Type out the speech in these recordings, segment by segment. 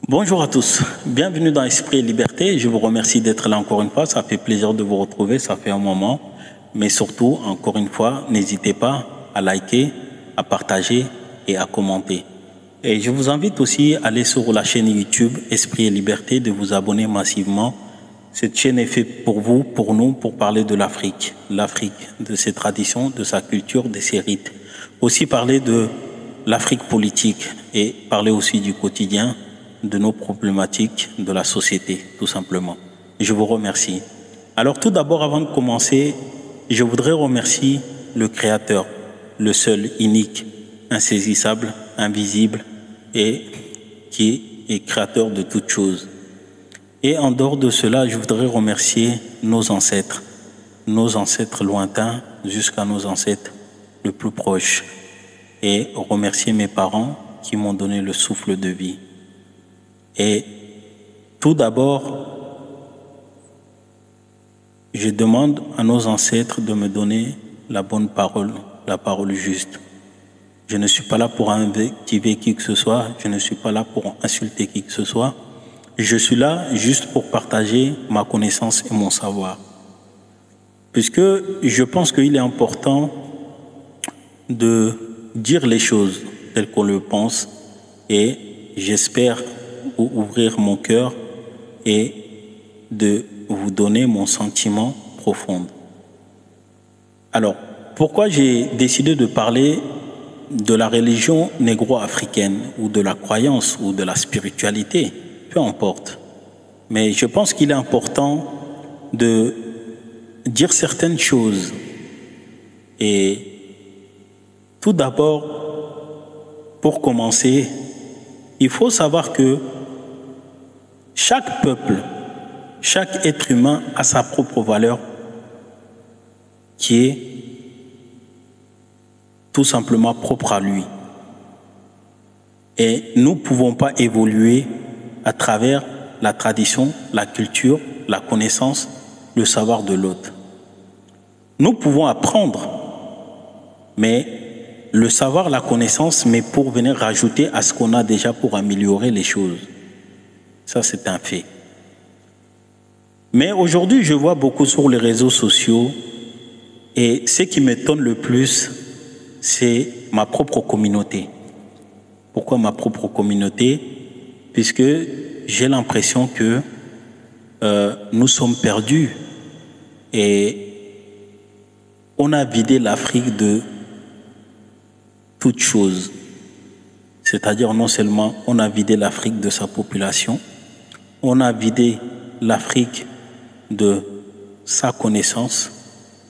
Bonjour à tous, bienvenue dans Esprit et Liberté. Je vous remercie d'être là encore une fois, ça fait plaisir de vous retrouver, ça fait un moment. Mais surtout, encore une fois, n'hésitez pas à liker, à partager et à commenter. Et je vous invite aussi à aller sur la chaîne YouTube Esprit et Liberté, de vous abonner massivement. Cette chaîne est faite pour vous, pour nous, pour parler de l'Afrique. L'Afrique, de ses traditions, de sa culture, de ses rites. Aussi parler de l'Afrique politique et parler aussi du quotidien, de nos problématiques de la société, tout simplement. Je vous remercie. Alors tout d'abord, avant de commencer, je voudrais remercier le Créateur, le seul, unique, insaisissable, invisible et qui est créateur de toutes choses. Et en dehors de cela, je voudrais remercier nos ancêtres lointains jusqu'à nos ancêtres les plus proches, et remercier mes parents qui m'ont donné le souffle de vie. Et tout d'abord, je demande à nos ancêtres de me donner la bonne parole, la parole juste. Je ne suis pas là pour invectiver qui que ce soit, je ne suis pas là pour insulter qui que ce soit. Je suis là juste pour partager ma connaissance et mon savoir. Puisque je pense qu'il est important de dire les choses telles qu'on le pense, et j'espère ouvrir mon cœur et de vous donner mon sentiment profond. Alors, pourquoi j'ai décidé de parler de la religion négro-africaine ou de la croyance ou de la spiritualité, peu importe. Mais je pense qu'il est important de dire certaines choses. Et tout d'abord, pour commencer, il faut savoir que chaque peuple, chaque être humain a sa propre valeur qui est tout simplement propre à lui. Et nous ne pouvons pas évoluer à travers la tradition, la culture, la connaissance, le savoir de l'autre. Nous pouvons apprendre, mais le savoir, la connaissance, mais pour venir rajouter à ce qu'on a déjà pour améliorer les choses. Ça, c'est un fait. Mais aujourd'hui, je vois beaucoup sur les réseaux sociaux, et ce qui m'étonne le plus, c'est ma propre communauté. Pourquoi ma propre communauté? Puisque j'ai l'impression que nous sommes perdus et on a vidé l'Afrique de toutes choses. C'est-à-dire non seulement on a vidé l'Afrique de sa population, on a vidé l'Afrique de sa connaissance,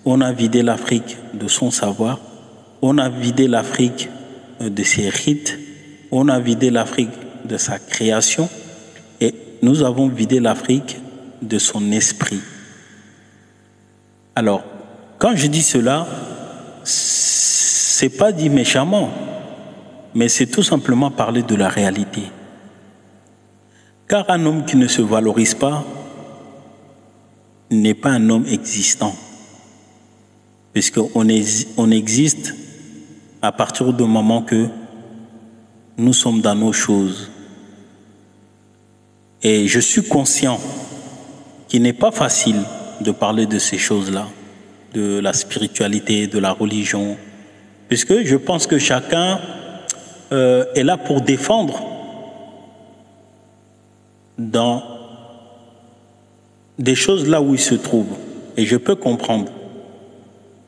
on a vidé l'Afrique de son savoir, on a vidé l'Afrique de ses rites, on a vidé l'Afrique de sa création, et nous avons vidé l'Afrique de son esprit. Alors, quand je dis cela, c'est pas dit méchamment, mais c'est tout simplement parler de la réalité. Car un homme qui ne se valorise pas n'est pas un homme existant, puisqu'on existe à partir du moment que nous sommes dans nos choses. Et je suis conscient qu'il n'est pas facile de parler de ces choses-là, de la spiritualité, de la religion, puisque je pense que chacun est là pour défendre dans des choses là où il se trouve. Et je peux comprendre.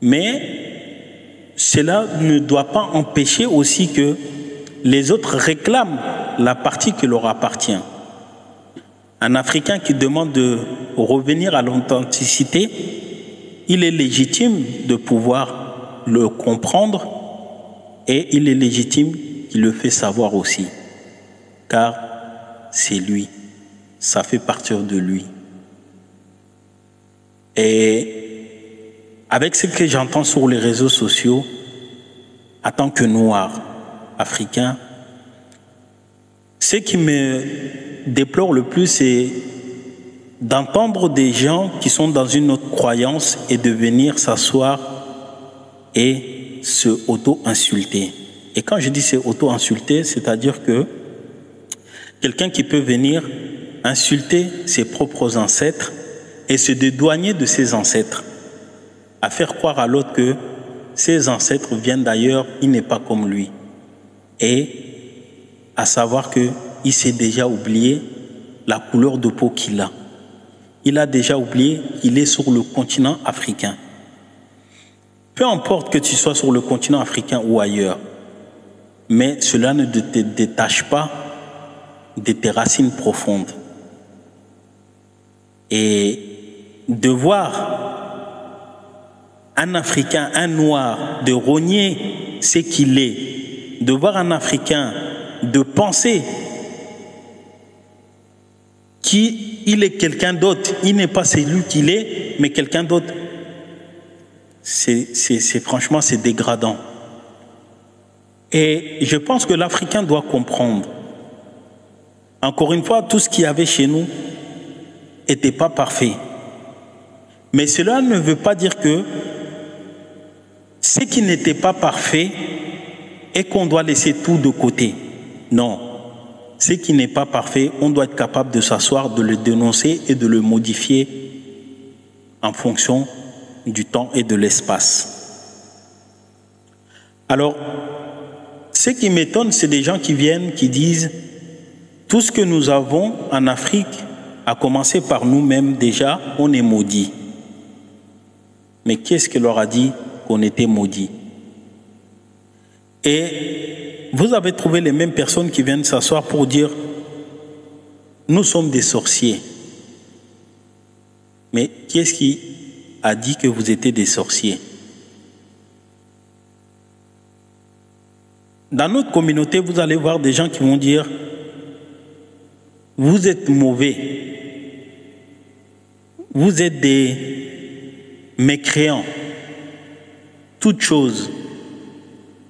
Mais cela ne doit pas empêcher aussi que les autres réclament la partie qui leur appartient. Un Africain qui demande de revenir à l'authenticité, il est légitime de pouvoir le comprendre, et il est légitime qu'il le fait savoir aussi. Car c'est lui, ça fait partir de lui. Et avec ce que j'entends sur les réseaux sociaux, en tant que noir africain, ce qui me déplore le plus, c'est d'entendre des gens qui sont dans une autre croyance et de venir s'asseoir et se auto-insulter. Et quand je dis c'est auto-insulter, c'est-à-dire que Quelqu'un qui peut venir insulter ses propres ancêtres et se dédouaner de ses ancêtres, à faire croire à l'autre que ses ancêtres viennent d'ailleurs, il n'est pas comme lui. Et à savoir qu'il s'est déjà oublié la couleur de peau qu'il a. Il a déjà oublié qu'il est sur le continent africain. Peu importe que tu sois sur le continent africain ou ailleurs, mais cela ne te détache pas de tes racines profondes. Et de voir un Africain, un Noir, de rogner ce qu'il est, de voir un Africain, de penser qu'il est quelqu'un d'autre, il n'est pas celui qu'il est, mais quelqu'un d'autre, franchement, c'est dégradant. Et je pense que l'Africain doit comprendre. Encore une fois, tout ce qu'il y avait chez nous n'était pas parfait. Mais cela ne veut pas dire que ce qui n'était pas parfait et qu'on doit laisser tout de côté. Non. Ce qui n'est pas parfait, on doit être capable de s'asseoir, de le dénoncer et de le modifier en fonction du temps et de l'espace. Alors, ce qui m'étonne, c'est des gens qui viennent, qui disent « Tout ce que nous avons en Afrique, à commencer par nous-mêmes déjà, on est maudits. » Mais qu'est-ce qui leur a dit qu'on était maudits? Et vous avez trouvé les mêmes personnes qui viennent s'asseoir pour dire « Nous sommes des sorciers. » Mais qui est-ce qui a dit que vous étiez des sorciers? Dans notre communauté, vous allez voir des gens qui vont dire « Vous êtes mauvais. Vous êtes des mécréants. » Toute chose.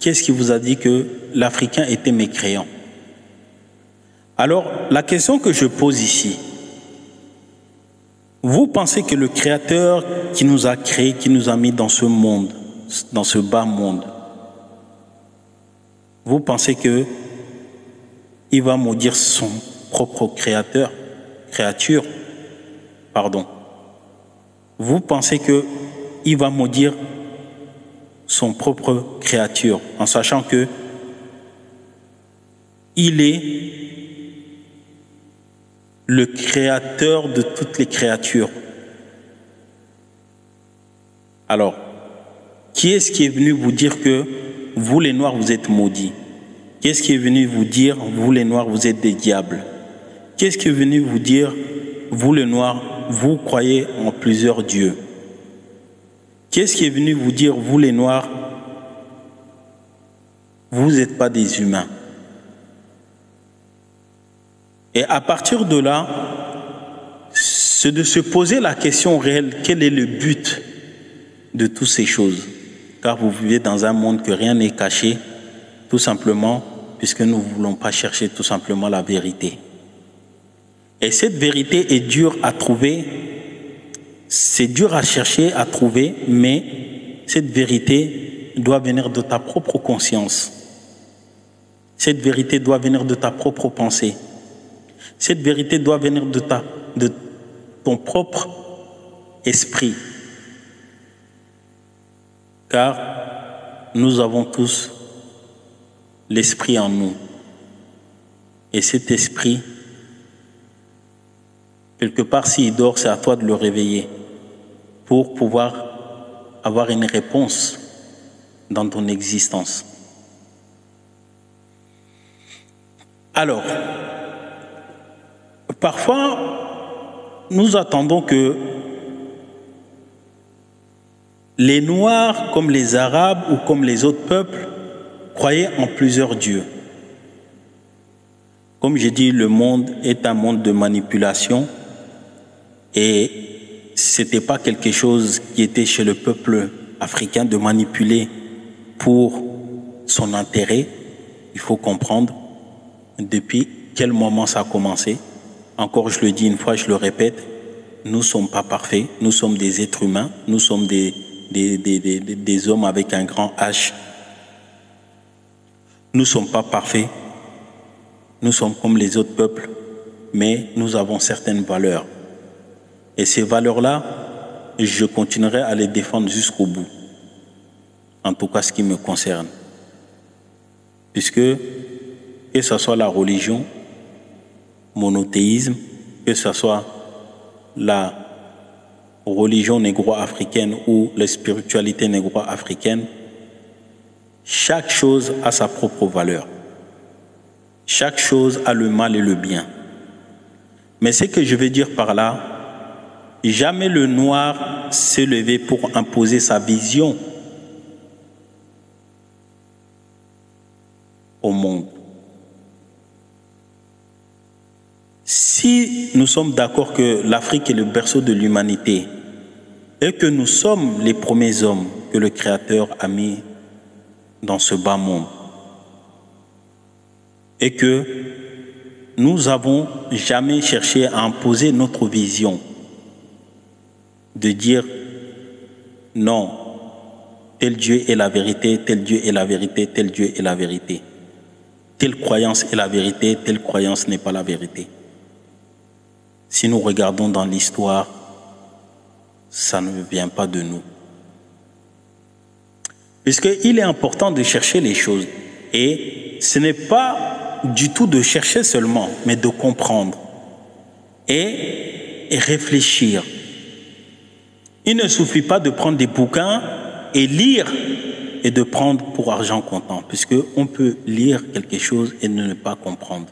Qu'est-ce qui vous a dit que l'Africain était mécréant? Alors, la question que je pose ici, vous pensez que le Créateur qui nous a créés, qui nous a mis dans ce monde, dans ce bas monde, vous pensez qu'il va maudire son propre créature, vous pensez qu'il va maudire son propre créature, en sachant que il est le créateur de toutes les créatures. Alors, qui est-ce qui est venu vous dire que vous les Noirs vous êtes maudits? Qui est-ce qui est venu vous dire vous les Noirs vous êtes des diables? Qui est-ce qui est venu vous dire vous les Noirs vous croyez en plusieurs dieux? Qui est-ce qui est venu vous dire vous les Noirs vous n'êtes pas des humains? Et à partir de là, c'est de se poser la question réelle, quel est le but de toutes ces choses? Car vous vivez dans un monde que rien n'est caché, tout simplement, puisque nous ne voulons pas chercher tout simplement la vérité. Et cette vérité est dure à trouver, c'est dur à chercher, à trouver, mais cette vérité doit venir de ta propre conscience. Cette vérité doit venir de ta propre pensée. Cette vérité doit venir de ton propre esprit. Car nous avons tous l'esprit en nous. Et cet esprit, quelque part, s'il dort, c'est à toi de le réveiller pour pouvoir avoir une réponse dans ton existence. Alors, parfois, nous attendons que les Noirs, comme les Arabes ou comme les autres peuples, croyaient en plusieurs dieux. Comme j'ai dit, le monde est un monde de manipulation et ce n'était pas quelque chose qui était chez le peuple africain de manipuler pour son intérêt. Il faut comprendre depuis quel moment ça a commencé. Encore, je le dis une fois, je le répète, nous ne sommes pas parfaits, nous sommes des êtres humains, nous sommes des hommes avec un grand H. Nous ne sommes pas parfaits, Nous sommes comme les autres peuples, mais nous avons certaines valeurs. Et ces valeurs-là, je continuerai à les défendre jusqu'au bout. En tout cas, ce qui me concerne. Puisque, que ce soit la religion, monothéisme, que ce soit la religion négro-africaine ou la spiritualité négro-africaine, chaque chose a sa propre valeur. Chaque chose a le mal et le bien. Mais ce que je veux dire par là, jamais le noir s'est levé pour imposer sa vision au monde. Si nous sommes d'accord que l'Afrique est le berceau de l'humanité et que nous sommes les premiers hommes que le Créateur a mis dans ce bas monde et que nous n'avons jamais cherché à imposer notre vision, de dire non, tel Dieu est la vérité, tel Dieu est la vérité, tel Dieu est la vérité. Telle croyance est la vérité, telle croyance n'est pas la vérité. Si nous regardons dans l'histoire, ça ne vient pas de nous. Puisqu'il est important de chercher les choses. Et ce n'est pas du tout de chercher seulement, mais de comprendre et réfléchir. Il ne suffit pas de prendre des bouquins et lire et de prendre pour argent comptant, puisqu'on peut lire quelque chose et ne pas comprendre.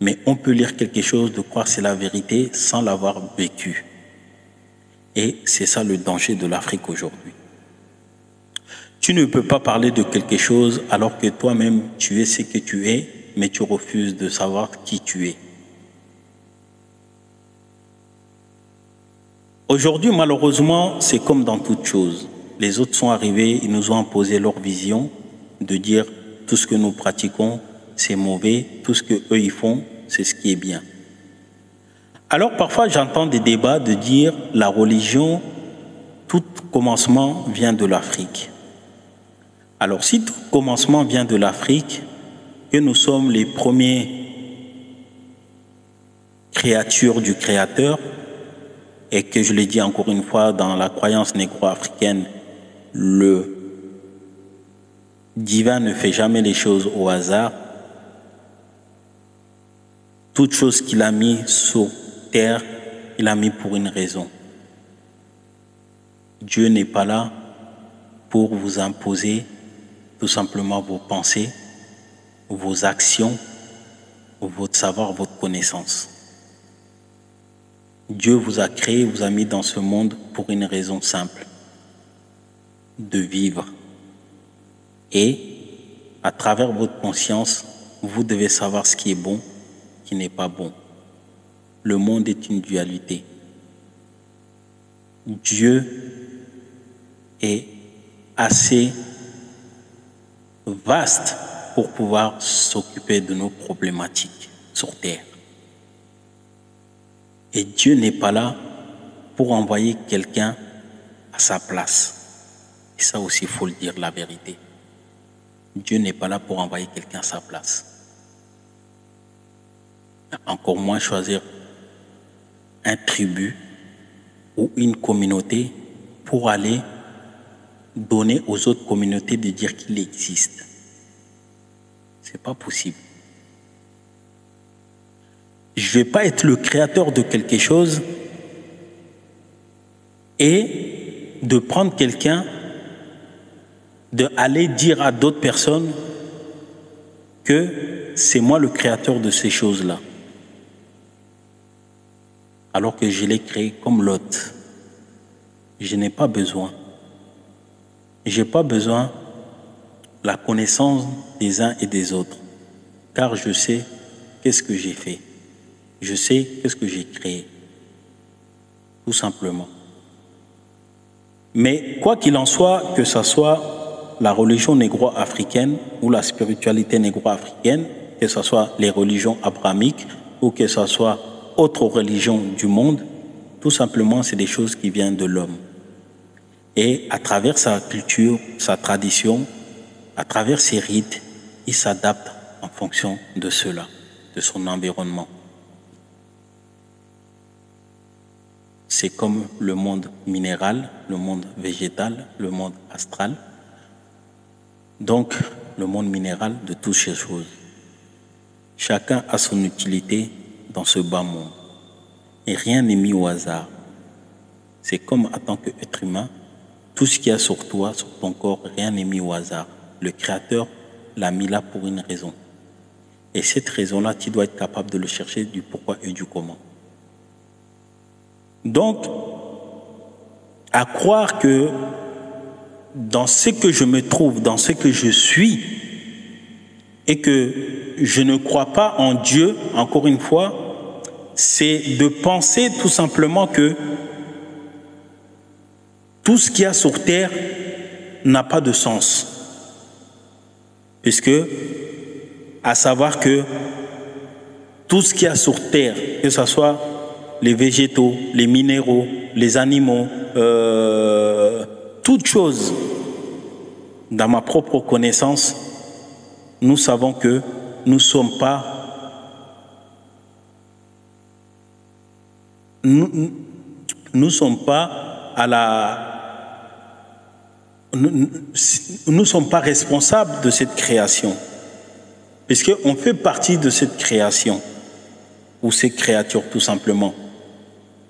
Mais on peut lire quelque chose, de croire que c'est la vérité sans l'avoir vécu. Et c'est ça le danger de l'Afrique aujourd'hui. Tu ne peux pas parler de quelque chose alors que toi-même tu es ce que tu es, mais tu refuses de savoir qui tu es. Aujourd'hui, malheureusement, c'est comme dans toute chose. Les autres sont arrivés, ils nous ont imposé leur vision de dire tout ce que nous pratiquons, c'est mauvais, tout ce qu'eux ils font, c'est ce qui est bien. Alors parfois j'entends des débats de dire la religion, tout commencement vient de l'Afrique. Alors si tout commencement vient de l'Afrique, que nous sommes les premières créatures du Créateur, et que je l'ai dit encore une fois, dans la croyance négro-africaine, le divin ne fait jamais les choses au hasard. Toute chose qu'il a mis sur terre, il a mis pour une raison. Dieu n'est pas là pour vous imposer tout simplement vos pensées, vos actions, votre savoir, votre connaissance. Dieu vous a créé, vous a mis dans ce monde pour une raison simple, de vivre. Et à travers votre conscience, vous devez savoir ce qui est bon, qui n'est pas bon. Le monde est une dualité. Dieu est assez vaste pour pouvoir s'occuper de nos problématiques sur terre. Et Dieu n'est pas là pour envoyer quelqu'un à sa place. Et ça aussi, il faut le dire, la vérité. Dieu n'est pas là pour envoyer quelqu'un à sa place. Encore moins choisir un tribu ou une communauté pour aller donner aux autres communautés de dire qu'il existe. C'est pas possible. Je ne vais pas être le créateur de quelque chose et de prendre quelqu'un, d'aller dire à d'autres personnes que c'est moi le créateur de ces choses-là. Alors que je l'ai créé comme l'autre. Je n'ai pas besoin. Je n'ai pas besoin de la connaissance des uns et des autres. Car je sais qu'est-ce que j'ai fait. Je sais qu'est-ce que j'ai créé. Tout simplement. Mais quoi qu'il en soit, que ce soit la religion négro-africaine ou la spiritualité négro-africaine, que ce soit les religions abrahamiques ou que ce soit autres religions du monde, tout simplement, c'est des choses qui viennent de l'homme. Et à travers sa culture, sa tradition, à travers ses rites, il s'adapte en fonction de cela, de son environnement. C'est comme le monde minéral, le monde végétal, le monde astral. Donc, le monde minéral de toutes ces choses. Chacun a son utilité dans ce bas monde. Et rien n'est mis au hasard. C'est comme en tant qu'être humain, tout ce qu'il y a sur toi, sur ton corps, rien n'est mis au hasard. Le Créateur l'a mis là pour une raison. Et cette raison-là, tu dois être capable de le chercher du pourquoi et du comment. Donc, à croire que dans ce que je me trouve, dans ce que je suis, et que je ne crois pas en Dieu, encore une fois, c'est de penser tout simplement que tout ce qu'il y a sur terre n'a pas de sens. Puisque, à savoir que tout ce qu'il y a sur terre, que ce soit les végétaux, les minéraux, les animaux, toute chose, dans ma propre connaissance, nous savons que nous ne sommes pas nous sommes pas responsables de cette création, puisqu'on fait partie de cette création, ou ces créatures tout simplement.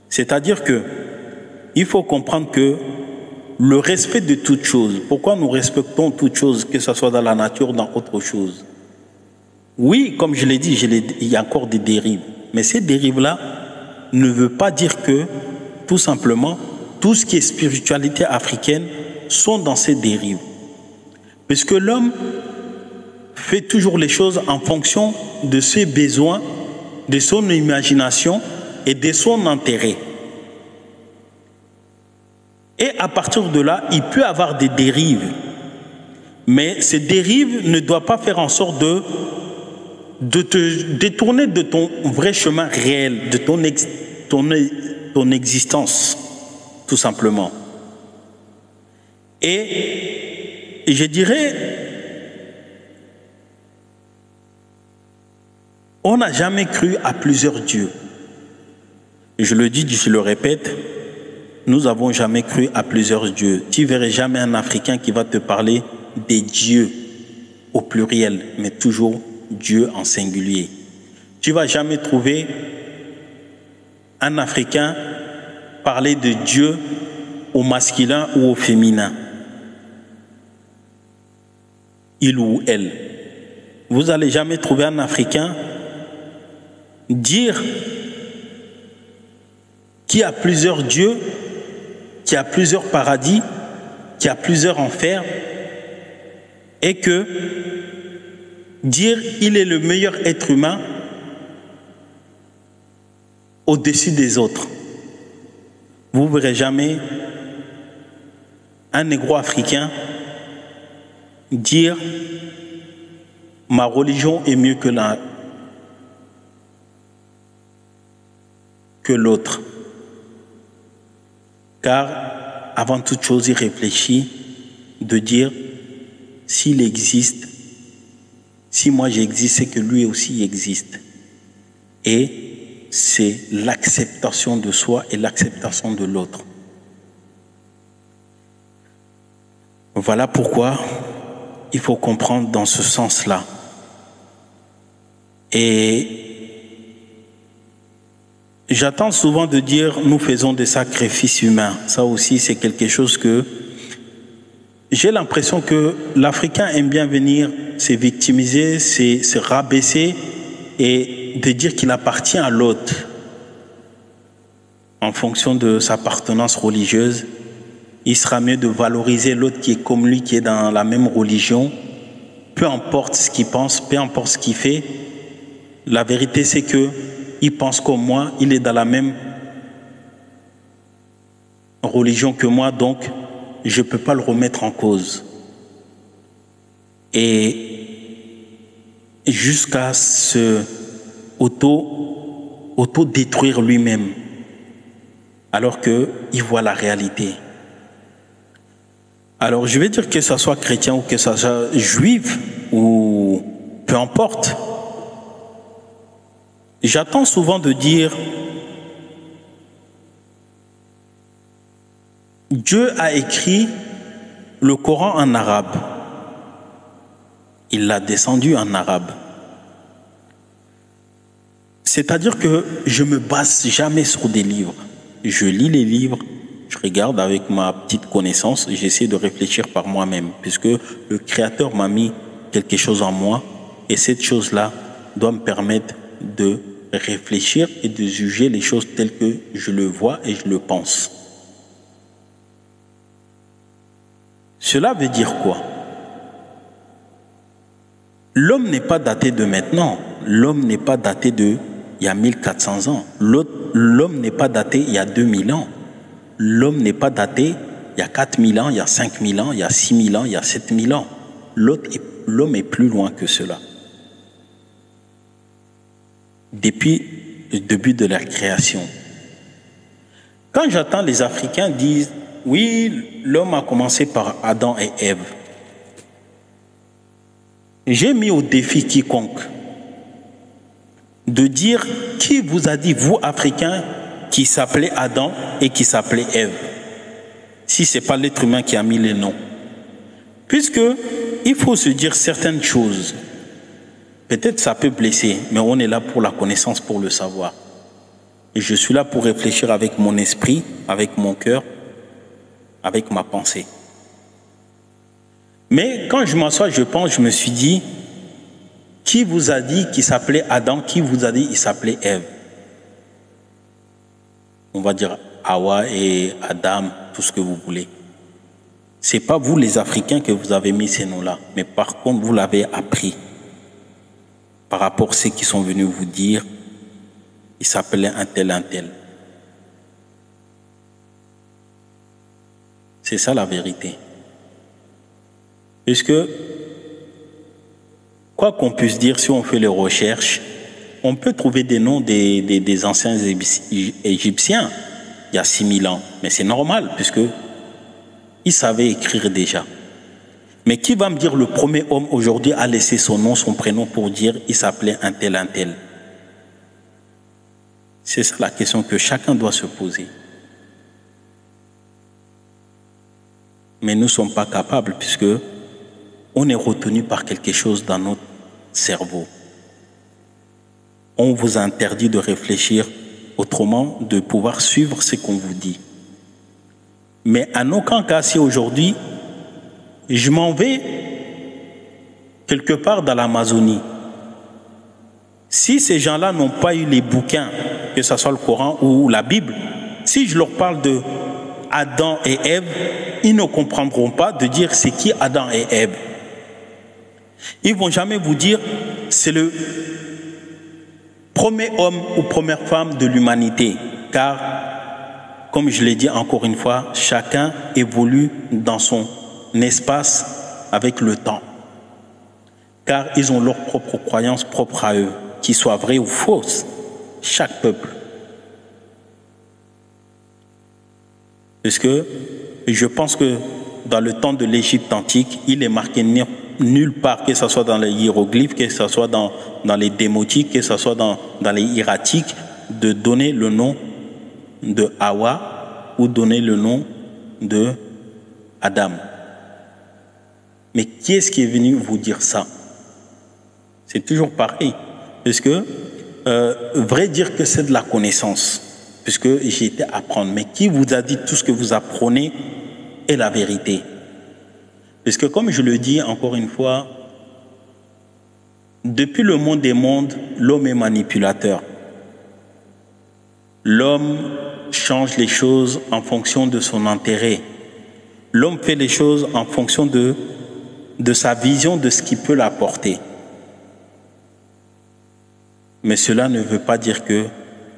C'est-à-dire que il faut comprendre que le respect de toute chose, pourquoi nous respectons toute chose, que ce soit dans la nature ou dans autre chose? Oui, comme je l'ai dit, il y a encore des dérives. Mais ces dérives-là ne veulent pas dire que, tout simplement, tout ce qui est spiritualité africaine sont dans ces dérives. Puisque l'homme fait toujours les choses en fonction de ses besoins, de son imagination et de son intérêt. Et à partir de là, il peut avoir des dérives. Mais ces dérives ne doivent pas faire en sorte de te détourner de ton vrai chemin réel, de ton existence, tout simplement. Et je dirais, on n'a jamais cru à plusieurs dieux. Et je le dis, je le répète, nous n'avons jamais cru à plusieurs dieux. Tu ne verras jamais un Africain qui va te parler des dieux au pluriel, mais toujours Dieu en singulier. Tu ne vas jamais trouver un Africain parler de Dieu au masculin ou au féminin. Il ou elle. Vous n'allez jamais trouver un Africain dire qu'il y a plusieurs dieux, qu'il y a plusieurs paradis, qu'il y a plusieurs enfers, et que dire il est le meilleur être humain au-dessus des autres. Vous ne verrez jamais un négro africain dire ma religion est mieux que l'autre. Car avant toute chose, il réfléchit de dire s'il existe, si moi j'existe, c'est que lui aussi existe. Et c'est l'acceptation de soi et l'acceptation de l'autre. Voilà pourquoi il faut comprendre dans ce sens-là. Et j'attends souvent de dire nous faisons des sacrifices humains. Ça aussi, c'est quelque chose que j'ai l'impression que l'Africain aime bien venir se victimiser, se rabaisser et de dire qu'il appartient à l'autre en fonction de sa appartenance religieuse. Il sera mieux de valoriser l'autre qui est comme lui, qui est dans la même religion, peu importe ce qu'il pense, peu importe ce qu'il fait. La vérité, c'est que il pense comme moi, il est dans la même religion que moi, donc je ne peux pas le remettre en cause. Et jusqu'à se auto-détruire lui-même, alors qu'il voit la réalité. Alors je vais dire que ce soit chrétien ou que ce soit juif ou peu peu importe. J'attends souvent de dire Dieu a écrit le Coran en arabe. Il l'a descendu en arabe. C'est-à-dire que je ne me base jamais sur des livres. Je lis les livres, je regarde avec ma petite connaissance, j'essaie de réfléchir par moi-même, puisque le Créateur m'a mis quelque chose en moi, et cette chose-là doit me permettre de réfléchir et de juger les choses telles que je le vois et je le pense. Cela veut dire quoi? L'homme n'est pas daté de maintenant, l'homme n'est pas daté de il y a 1400 ans, l'homme n'est pas daté il y a 2000 ans, l'homme n'est pas daté il y a 4000 ans, il y a 5000 ans, il y a 6000 ans, il y a 7000 ans. L'homme est plus loin que cela. Depuis le début de la création. Quand j'entends les Africains dire « Oui, l'homme a commencé par Adam et Ève », j'ai mis au défi quiconque de dire qui vous a dit, vous Africains, qui s'appelait Adam et qui s'appelait Ève, si ce n'est pas l'être humain qui a mis les noms. Puisque il faut se dire certaines choses. Peut-être ça peut blesser, mais on est là pour la connaissance, pour le savoir. Et je suis là pour réfléchir avec mon esprit, avec mon cœur, avec ma pensée. Mais quand je m'assois, je pense, je me suis dit, qui vous a dit qu'il s'appelait Adam? Qui vous a dit qu'il s'appelait Ève? On va dire Hawa et Adam, tout ce que vous voulez. Ce n'est pas vous les Africains que vous avez mis ces noms-là, mais par contre vous l'avez appris. Par rapport à ceux qui sont venus vous dire, il s'appelait un tel, un tel. C'est ça la vérité. Puisque, quoi qu'on puisse dire, si on fait les recherches, on peut trouver des noms des anciens Égyptiens il y a 6000 ans. Mais c'est normal, puisque ils savaient écrire déjà. Mais qui va me dire le premier homme aujourd'hui a laissé son nom, son prénom pour dire il s'appelait un tel, un tel? C'est ça la question que chacun doit se poser. Mais nous ne sommes pas capables puisque on est retenu par quelque chose dans notre cerveau. On vous interdit de réfléchir autrement, de pouvoir suivre ce qu'on vous dit. Mais en aucun cas, si aujourd'hui, je m'en vais quelque part dans l'Amazonie, si ces gens-là n'ont pas eu les bouquins, que ce soit le Coran ou la Bible, si je leur parle de Adam et Ève, ils ne comprendront pas de dire c'est qui Adam et Ève. Ils ne vont jamais vous dire c'est le premier homme ou première femme de l'humanité, car, comme je l'ai dit encore une fois, chacun évolue dans son espace avec le temps, car ils ont leurs propres croyances propres à eux, qu'ils soient vraies ou fausses, chaque peuple. Parce que je pense que dans le temps de l'Égypte antique, il est marqué nulle part, que ce soit dans les hiéroglyphes, que ce soit dans les démotiques, que ce soit dans les hiératiques, de donner le nom de Hawa ou donner le nom de Adam. Mais qui est-ce qui est venu vous dire ça? C'est toujours pareil. Parce que, vrai dire que c'est de la connaissance, puisque j'ai été apprendre. Mais qui vous a dit tout ce que vous apprenez est la vérité? Parce que comme je le dis encore une fois, depuis le monde des mondes, l'homme est manipulateur. L'homme change les choses en fonction de son intérêt. L'homme fait les choses en fonction de sa vision de ce qui peut l'apporter. Mais cela ne veut pas dire que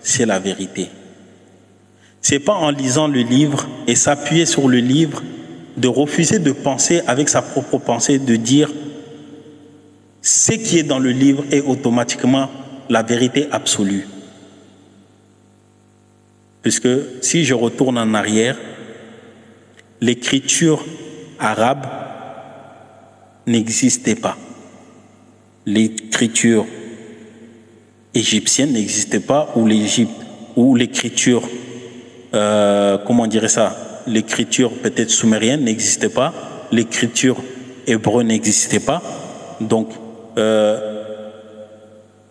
c'est la vérité. Ce n'est pas en lisant le livre et s'appuyer sur le livre, de refuser de penser avec sa propre pensée, de dire ce qui est dans le livre est automatiquement la vérité absolue. Puisque si je retourne en arrière, l'écriture arabe n'existait pas. l'écriture égyptienne n'existait pas, ou l'Égypte, ou l'écriture, comment on dirait ça, l'écriture peut-être sumérienne n'existait pas, l'écriture hébreu n'existait pas. Donc,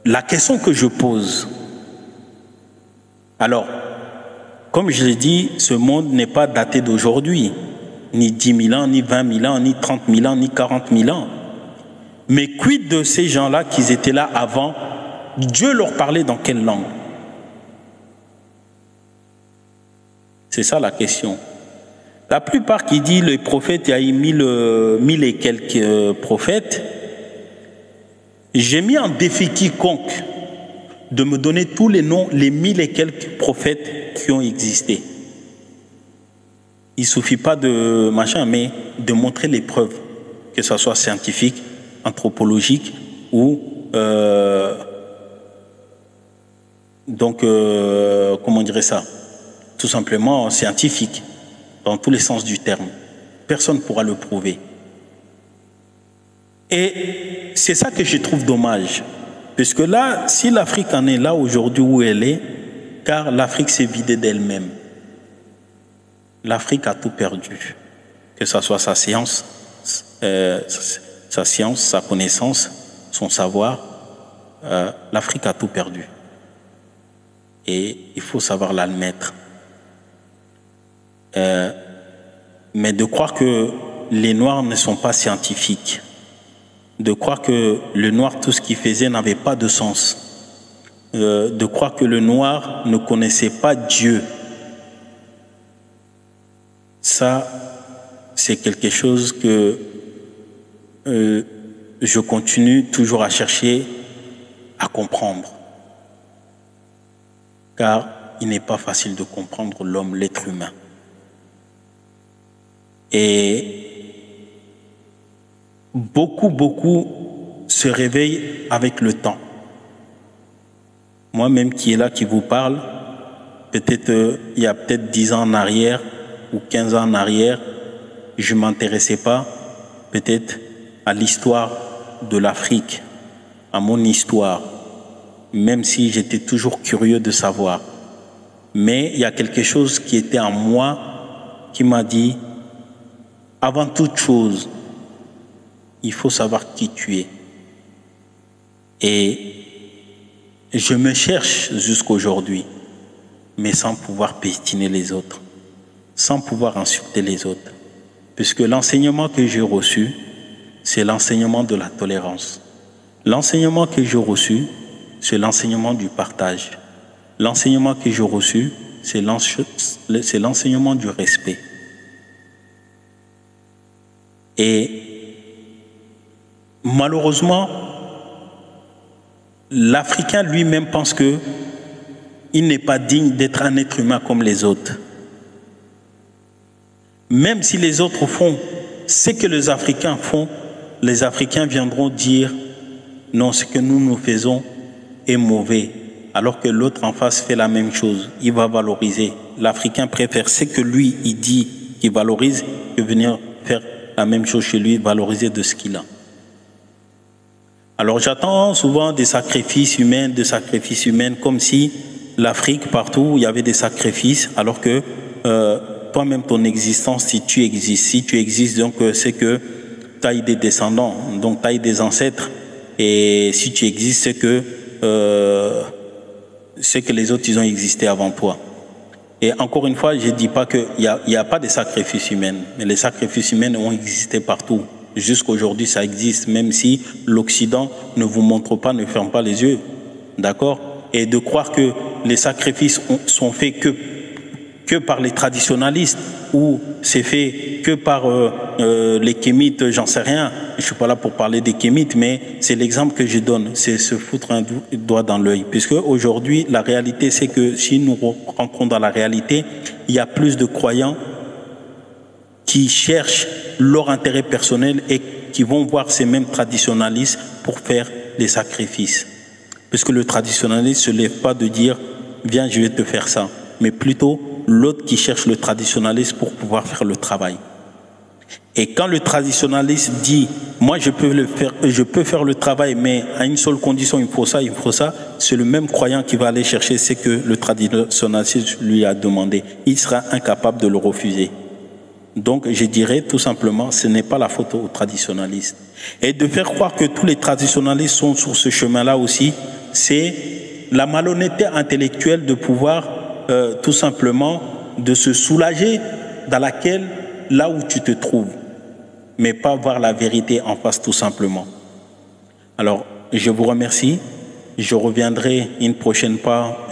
la question que je pose, alors, comme je l'ai dit, ce monde n'est pas daté d'aujourd'hui, ni 10 000 ans, ni 20 000 ans, ni 30 000 ans, ni 40 000 ans. Mais quid de ces gens-là qui étaient là avant? Dieu leur parlait dans quelle langue? C'est ça la question. La plupart qui disent les prophètes, il y a eu mille et quelques prophètes. J'ai mis en défi quiconque de me donner tous les noms, les 1000 et quelques prophètes qui ont existé. Il ne suffit pas de machin, mais de montrer les preuves, que ce soit scientifique, anthropologique ou comment on dirait ça? Tout simplement scientifique, dans tous les sens du terme. Personne ne pourra le prouver. Et c'est ça que je trouve dommage. Parce que là, si l'Afrique en est là aujourd'hui où elle est, car l'Afrique s'est vidée d'elle-même. L'Afrique a tout perdu. Que ce soit sa science, sa connaissance, son savoir, l'Afrique a tout perdu. Et il faut savoir l'admettre. Mais de croire que les Noirs ne sont pas scientifiques, de croire que le Noir, tout ce qu'il faisait n'avait pas de sens, de croire que le Noir ne connaissait pas Dieu, ça, c'est quelque chose que je continue toujours à chercher à comprendre. Car il n'est pas facile de comprendre l'homme, l'être humain. Et beaucoup se réveillent avec le temps. Moi-même qui est là, qui vous parle, peut-être il y a peut-être 10 ans en arrière ou 15 ans en arrière, je ne m'intéressais pas peut-être à l'histoire de l'Afrique, à mon histoire, même si j'étais toujours curieux de savoir. Mais il y a quelque chose qui était en moi qui m'a dit, avant toute chose, il faut savoir qui tu es. Et je me cherche jusqu'aujourd'hui, mais sans pouvoir piétiner les autres, sans pouvoir insulter les autres. Puisque l'enseignement que j'ai reçu, c'est l'enseignement de la tolérance. L'enseignement que j'ai reçu, c'est l'enseignement du partage. L'enseignement que j'ai reçu, c'est l'enseignement du respect. Et malheureusement, l'Africain lui-même pense qu'il n'est pas digne d'être un être humain comme les autres. Même si les autres font ce que les Africains font, les Africains viendront dire non, ce que nous faisons est mauvais, alors que l'autre en face fait la même chose. Il va valoriser. L'Africain préfère ce que lui, il dit qu'il valorise que venir faire la même chose chez lui, valoriser de ce qu'il a. Alors j'attends souvent des sacrifices humains, comme si l'Afrique, partout, il y avait des sacrifices, alors que toi-même, ton existence, si tu existes, donc c'est que tu as eu des descendants, donc tu as eu des ancêtres, et si tu existes, c'est que les autres, ils ont existé avant toi. Et encore une fois, je ne dis pas qu'il n'y a pas de sacrifices humains, mais les sacrifices humains ont existé partout. Jusqu'aujourd'hui, ça existe, même si l'Occident ne vous montre pas, ne ferme pas les yeux. D'accord? Et de croire que les sacrifices sont faits que par les traditionalistes, ou c'est fait que par les kémites, j'en sais rien. Je ne suis pas là pour parler des kémites, mais c'est l'exemple que je donne. C'est se foutre un doigt dans l'œil. Puisque aujourd'hui, la réalité, c'est que si nous rentrons dans la réalité, il y a plus de croyants qui cherchent leur intérêt personnel et qui vont voir ces mêmes traditionalistes pour faire des sacrifices. Puisque le traditionaliste ne se lève pas de dire « viens, je vais te faire ça », mais plutôt l'autre qui cherche le traditionaliste pour pouvoir faire le travail. Et quand le traditionnaliste dit « moi je peux faire le travail, mais à une seule condition, il faut ça », c'est le même croyant qui va aller chercher ce que le traditionnaliste lui a demandé. Il sera incapable de le refuser. Donc je dirais tout simplement, ce n'est pas la faute aux traditionnalistes. Et de faire croire que tous les traditionnalistes sont sur ce chemin-là aussi, c'est la malhonnêteté intellectuelle de pouvoir tout simplement de se soulager dans là où tu te trouves, mais pas voir la vérité en face tout simplement. Alors, je vous remercie. Je reviendrai une prochaine fois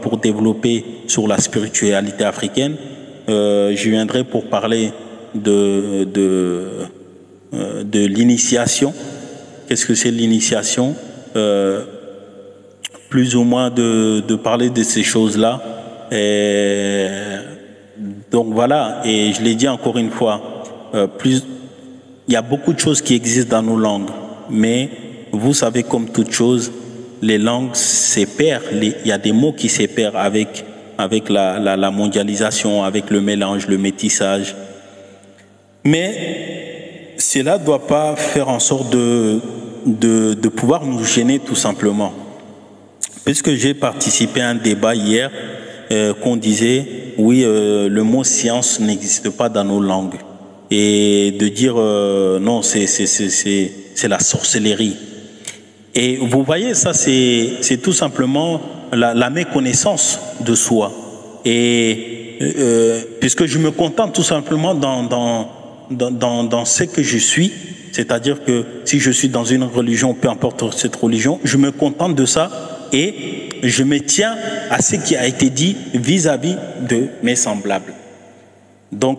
pour développer sur la spiritualité africaine. Je viendrai pour parler de l'initiation. Qu'est-ce que c'est l'initiation? Plus ou moins de parler de ces choses-là. Donc voilà, et je l'ai dit encore une fois, il y a beaucoup de choses qui existent dans nos langues, mais vous savez, comme toute chose, les langues s'épèrent, il y a des mots qui s'épèrent avec la mondialisation, avec le mélange, le métissage. Mais cela ne doit pas faire en sorte de pouvoir nous gêner tout simplement. Puisque j'ai participé à un débat hier, qu'on disait, oui, le mot science n'existe pas dans nos langues. Et de dire, non, c'est la sorcellerie. Et vous voyez, ça, c'est tout simplement la méconnaissance de soi. Et puisque je me contente tout simplement dans ce que je suis, c'est-à-dire que si je suis dans une religion, peu importe cette religion, je me contente de ça et je me tiens à ce qui a été dit vis-à-vis de mes semblables. Donc,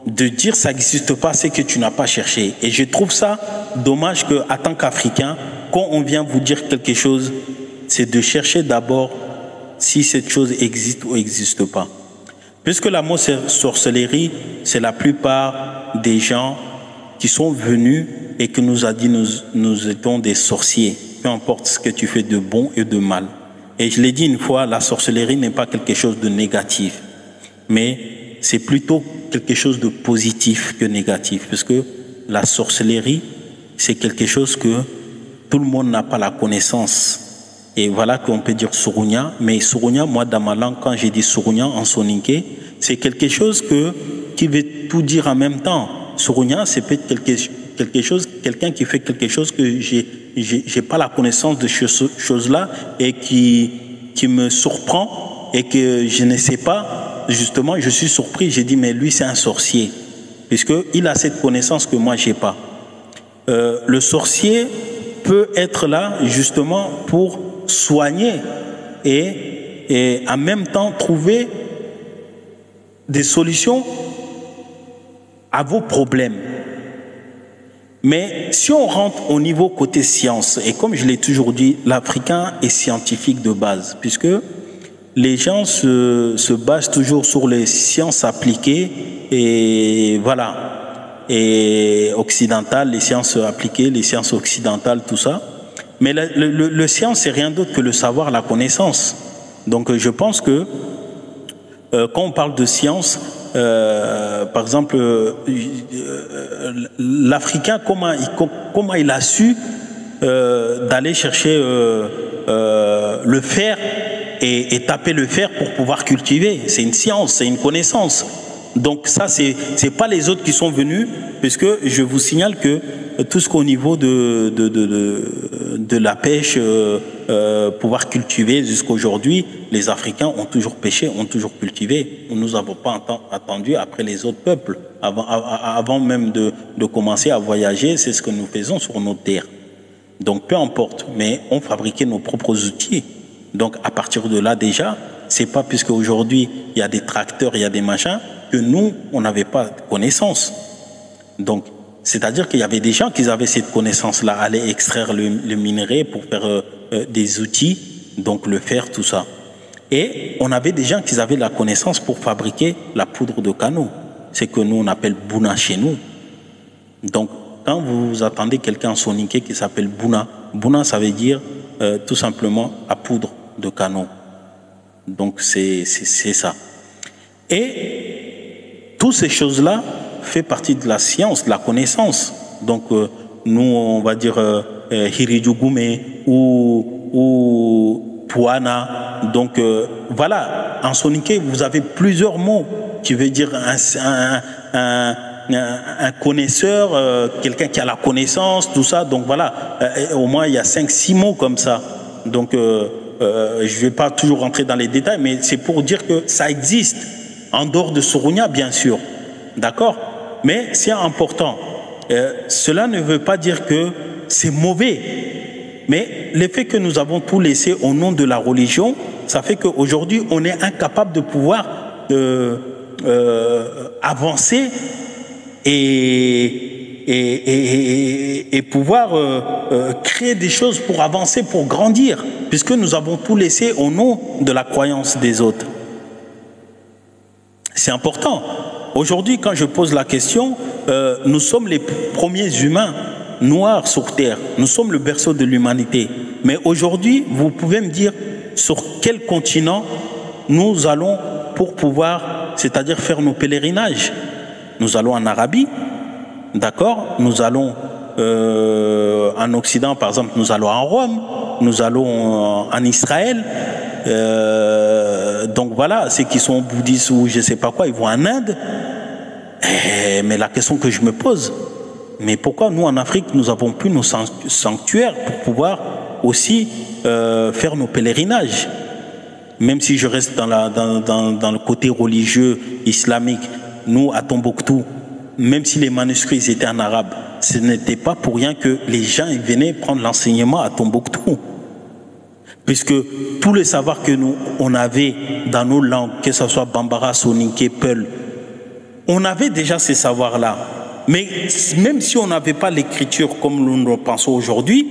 de dire ça n'existe pas, c'est que tu n'as pas cherché. Et je trouve ça dommage qu'en tant qu'Africain, quand on vient vous dire quelque chose, c'est de chercher d'abord si cette chose existe ou n'existe pas. Puisque la mot sorcellerie, c'est la plupart des gens qui sont venus et qui nous a dit nous étions des sorciers, peu importe ce que tu fais de bon et de mal. Et je l'ai dit une fois, la sorcellerie n'est pas quelque chose de négatif, mais c'est plutôt quelque chose de positif que négatif, parce que la sorcellerie, c'est quelque chose que tout le monde n'a pas la connaissance. Et voilà qu'on peut dire Surunya, mais Surunya, moi dans ma langue, quand j'ai dit Surunya en soninké, c'est quelque chose qui veut tout dire en même temps. Surunya, c'est peut-être quelqu'un qui fait quelque chose que j'ai pas la connaissance de ces choses-là et qui me surprend et que je ne sais pas. Justement, je suis surpris, j'ai dit, mais lui, c'est un sorcier, puisqu'il a cette connaissance que moi, j'ai pas. Le sorcier peut être là, justement, pour soigner et en même temps trouver des solutions à vos problèmes. Mais si on rentre au niveau côté science, et comme je l'ai toujours dit, l'Africain est scientifique de base, puisque les gens se basent toujours sur les sciences appliquées et voilà, et occidentales, les sciences appliquées, les sciences occidentales, tout ça. Mais le science, c'est rien d'autre que le savoir, la connaissance. Donc je pense que quand on parle de science, par exemple, l'Africain, comment il a su d'aller chercher le fer et taper le fer pour pouvoir cultiver. C'est une science, c'est une connaissance. Donc ça, c'est pas les autres qui sont venus, puisque je vous signale que tout ce qu'au niveau de la pêche, pouvoir cultiver jusqu'aujourd'hui, les Africains ont toujours pêché, ont toujours cultivé. Nous n'avons pas attendu après les autres peuples. Avant même de commencer à voyager, c'est ce que nous faisons sur nos terres. Donc peu importe, mais on fabriquait nos propres outils. Donc à partir de là déjà, c'est pas puisque aujourd'hui il y a des tracteurs, il y a des machins, que nous, on n'avait pas de connaissance. Donc, c'est-à-dire qu'il y avait des gens qui avaient cette connaissance-là, aller extraire le minerai pour faire des outils, donc le fer, tout ça. Et on avait des gens qui avaient la connaissance pour fabriquer la poudre de canot. C'est que nous, on appelle Bouna chez nous. Donc, quand vous attendez quelqu'un en soninké qui s'appelle Bouna, Bouna, ça veut dire tout simplement la poudre de canot. Donc, c'est ça. Et toutes ces choses-là fait partie de la science, de la connaissance. Donc, nous, on va dire Hirijugume ou Puana. Donc, voilà, en soninké, vous avez plusieurs mots qui veut dire un connaisseur, quelqu'un qui a la connaissance, tout ça. Donc, voilà, au moins, il y a 5-6 mots comme ça. Donc, je ne vais pas toujours rentrer dans les détails, mais c'est pour dire que ça existe, en dehors de Surunya, bien sûr. D'accord? Mais c'est important. Cela ne veut pas dire que c'est mauvais. Mais le fait que nous avons tout laissé au nom de la religion, ça fait qu'aujourd'hui, on est incapable de pouvoir avancer et pouvoir créer des choses pour avancer, pour grandir, puisque nous avons tout laissé au nom de la croyance des autres. C'est important. Aujourd'hui, quand je pose la question, nous sommes les premiers humains noirs sur Terre. Nous sommes le berceau de l'humanité. Mais aujourd'hui, vous pouvez me dire sur quel continent nous allons pour pouvoir, c'est-à-dire faire nos pèlerinages. Nous allons en Arabie, d'accord? Nous allons en Occident, par exemple, nous allons en Rome, nous allons en Israël. Donc voilà, ceux qui sont bouddhistes ou je ne sais pas quoi, ils vont en Inde. Mais la question que je me pose, mais pourquoi nous en Afrique, nous n'avons plus nos sanctuaires pour pouvoir aussi faire nos pèlerinages? Même si je reste dans le côté religieux islamique, nous à Tombouctou, même si les manuscrits étaient en arabe, ce n'était pas pour rien que les gens ils venaient prendre l'enseignement à Tombouctou. Puisque tous les savoirs que nous on avait dans nos langues, que ce soit Bambara, Soninké, Peul, on avait déjà ces savoirs-là. Mais même si on n'avait pas l'écriture comme nous le pensons aujourd'hui,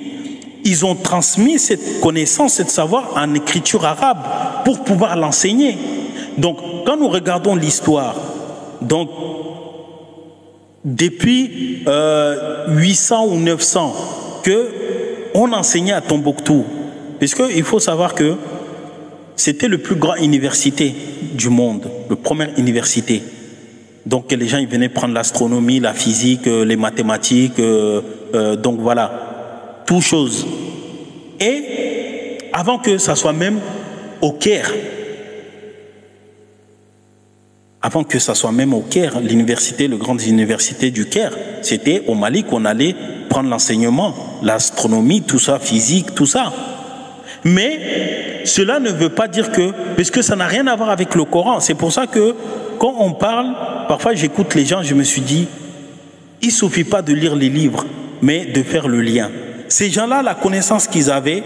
ils ont transmis cette connaissance, cette savoir en écriture arabe pour pouvoir l'enseigner. Donc, quand nous regardons l'histoire, donc depuis 800 ou 900 que on enseignait à Tombouctou, puisqu'il faut savoir que c'était le plus grand université du monde, la première université. Donc les gens ils venaient prendre l'astronomie, la physique, les mathématiques, donc voilà, tout chose. Et avant que ça soit même au Caire, avant que ça soit même au Caire, l'université, les grandes universités du Caire, c'était au Mali qu'on allait prendre l'enseignement, l'astronomie, tout ça, physique, tout ça. Mais cela ne veut pas dire que, puisque ça n'a rien à voir avec le Coran, c'est pour ça que quand on parle, parfois j'écoute les gens, je me suis dit, il ne suffit pas de lire les livres, mais de faire le lien. Ces gens-là, la connaissance qu'ils avaient,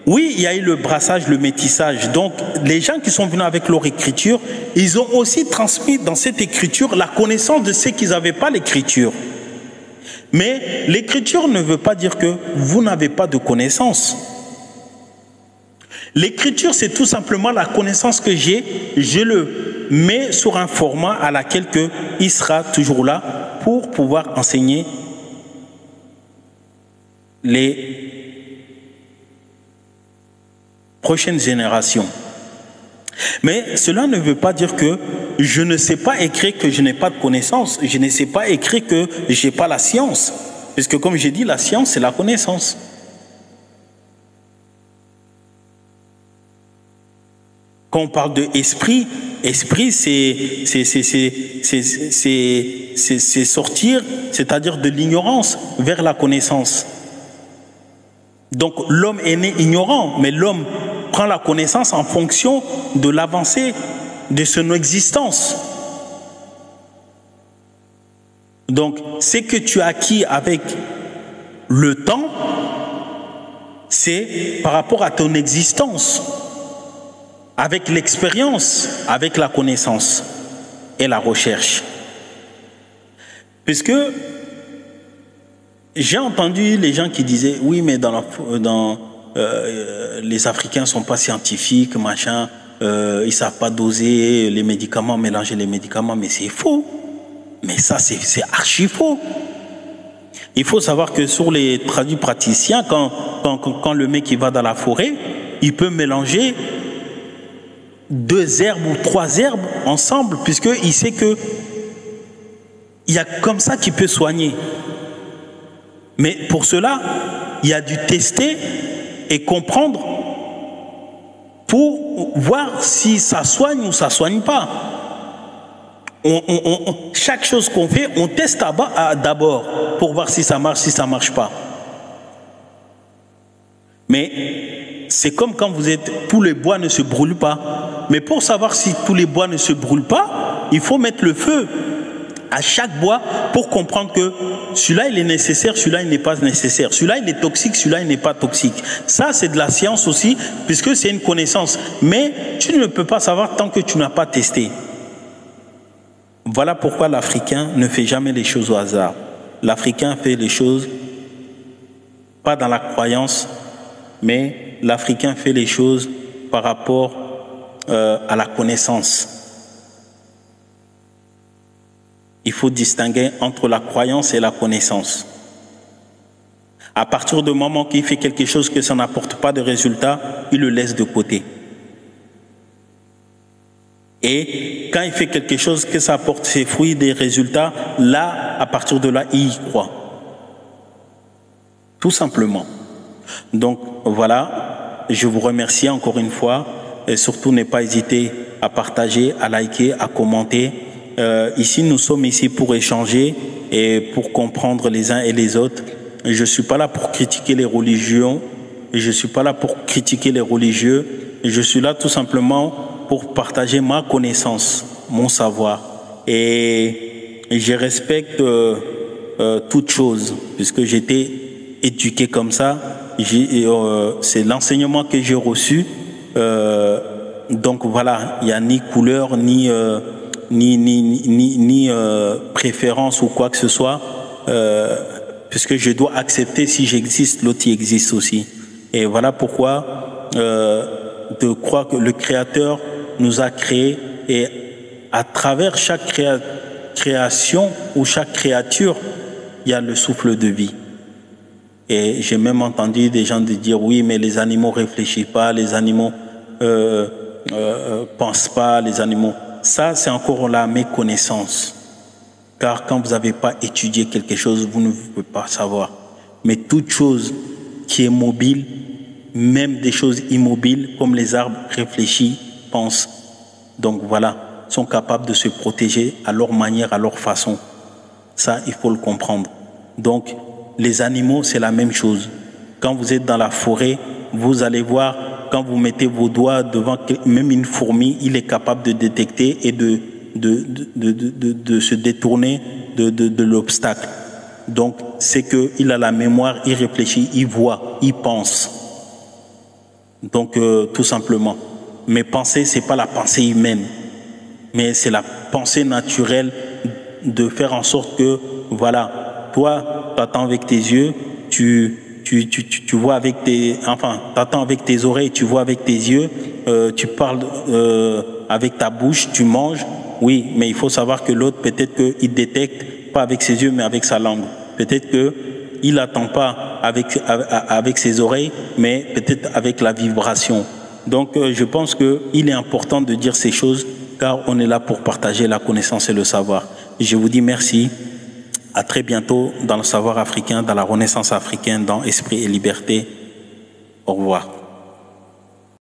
oui, il y a eu le brassage, le métissage. Donc, les gens qui sont venus avec leur écriture, ils ont aussi transmis dans cette écriture la connaissance de ceux qui n'avaient pas l'écriture. Mais l'écriture ne veut pas dire que vous n'avez pas de connaissance. L'écriture, c'est tout simplement la connaissance que j'ai, je le mets sur un format à laquelle il sera toujours là pour pouvoir enseigner les prochaines générations. Mais cela ne veut pas dire que je ne sais pas écrire que je n'ai pas de connaissance, je ne sais pas écrire que je n'ai pas la science. Parce que comme j'ai dit, la science, c'est la connaissance. Quand on parle de esprit, esprit c'est sortir, c'est-à-dire de l'ignorance vers la connaissance. Donc l'homme est né ignorant, mais l'homme prend la connaissance en fonction de l'avancée de son existence. Donc ce que tu as acquis avec le temps, c'est par rapport à ton existence. Avec l'expérience, avec la connaissance et la recherche. Puisque j'ai entendu les gens qui disaient « Oui, mais les Africains ne sont pas scientifiques, machin, ils ne savent pas doser les médicaments, mélanger les médicaments. » Mais c'est faux. Mais ça, c'est archi faux. Il faut savoir que sur les traduits praticiens, quand le mec il va dans la forêt, il peut mélanger 2 herbes ou 3 herbes ensemble, puisqu'il sait que Il y a comme ça qui peut soigner. Mais pour cela, il y a dû tester et comprendre pour voir si ça soigne ou ça ne soigne pas. Chaque chose qu'on fait, on teste d'abord pour voir si ça marche, si ça ne marche pas. Mais c'est comme quand vous êtes, tous les bois ne se brûlent pas. Mais pour savoir si tous les bois ne se brûlent pas, il faut mettre le feu à chaque bois pour comprendre que celui-là il est nécessaire, celui-là il n'est pas nécessaire, celui-là il est toxique, celui-là il n'est pas toxique. Ça c'est de la science aussi, puisque c'est une connaissance. Mais tu ne peux pas savoir tant que tu n'as pas testé. Voilà pourquoi l'Africain ne fait jamais les choses au hasard. L'Africain fait les choses pas dans la croyance, mais l'Africain fait les choses par rapport à la connaissance. Il faut distinguer entre la croyance et la connaissance. À partir du moment qu'il fait quelque chose que ça n'apporte pas de résultat, il le laisse de côté. Et quand il fait quelque chose que ça apporte ses fruits, des résultats, là, à partir de là, il y croit. Tout simplement. Donc voilà, je vous remercie encore une fois. Et surtout, ne pas hésiter à partager, à liker, à commenter. Ici, nous sommes ici pour échanger et pour comprendre les uns et les autres. Et je ne suis pas là pour critiquer les religions. Et je ne suis pas là pour critiquer les religieux. Et je suis là tout simplement pour partager ma connaissance, mon savoir. Et je respecte toute chose, puisque j'étais éduqué comme ça. C'est l'enseignement que j'ai reçu. Donc voilà, il n'y a ni couleur, ni préférence ou quoi que ce soit, puisque je dois accepter si j'existe, l'autre y existe aussi. Et voilà pourquoi de croire que le Créateur nous a créés et à travers chaque création ou chaque créature, il y a le souffle de vie. Et j'ai même entendu des gens dire oui, mais les animaux réfléchissent pas, les animaux pensent pas, les animaux. Ça, c'est encore la méconnaissance. Car quand vous n'avez pas étudié quelque chose, vous ne pouvez pas savoir. Mais toute chose qui est mobile, même des choses immobiles, comme les arbres réfléchis, pensent. Donc voilà, sont capables de se protéger à leur manière, à leur façon. Ça, il faut le comprendre. Donc, les animaux, c'est la même chose. Quand vous êtes dans la forêt, vous allez voir, quand vous mettez vos doigts devant même une fourmi, il est capable de détecter et de se détourner de l'obstacle. Donc, c'est qu'il a la mémoire, il réfléchit, il voit, il pense. Donc, tout simplement. Mais penser, ce n'est pas la pensée humaine, mais c'est la pensée naturelle de faire en sorte que, voilà, toi, tu attends avec tes yeux, tu vois avec tes... Enfin, tu attends avec tes oreilles, tu vois avec tes yeux, tu parles avec ta bouche, tu manges. Oui, mais il faut savoir que l'autre, peut-être qu'il détecte, pas avec ses yeux, mais avec sa langue. Peut-être qu'il n'attend pas avec ses oreilles, mais peut-être avec la vibration. Donc, je pense qu'il est important de dire ces choses, car on est là pour partager la connaissance et le savoir. Et je vous dis merci. À très bientôt dans le savoir africain, dans la renaissance africaine, dans Esprit et Liberté. Au revoir.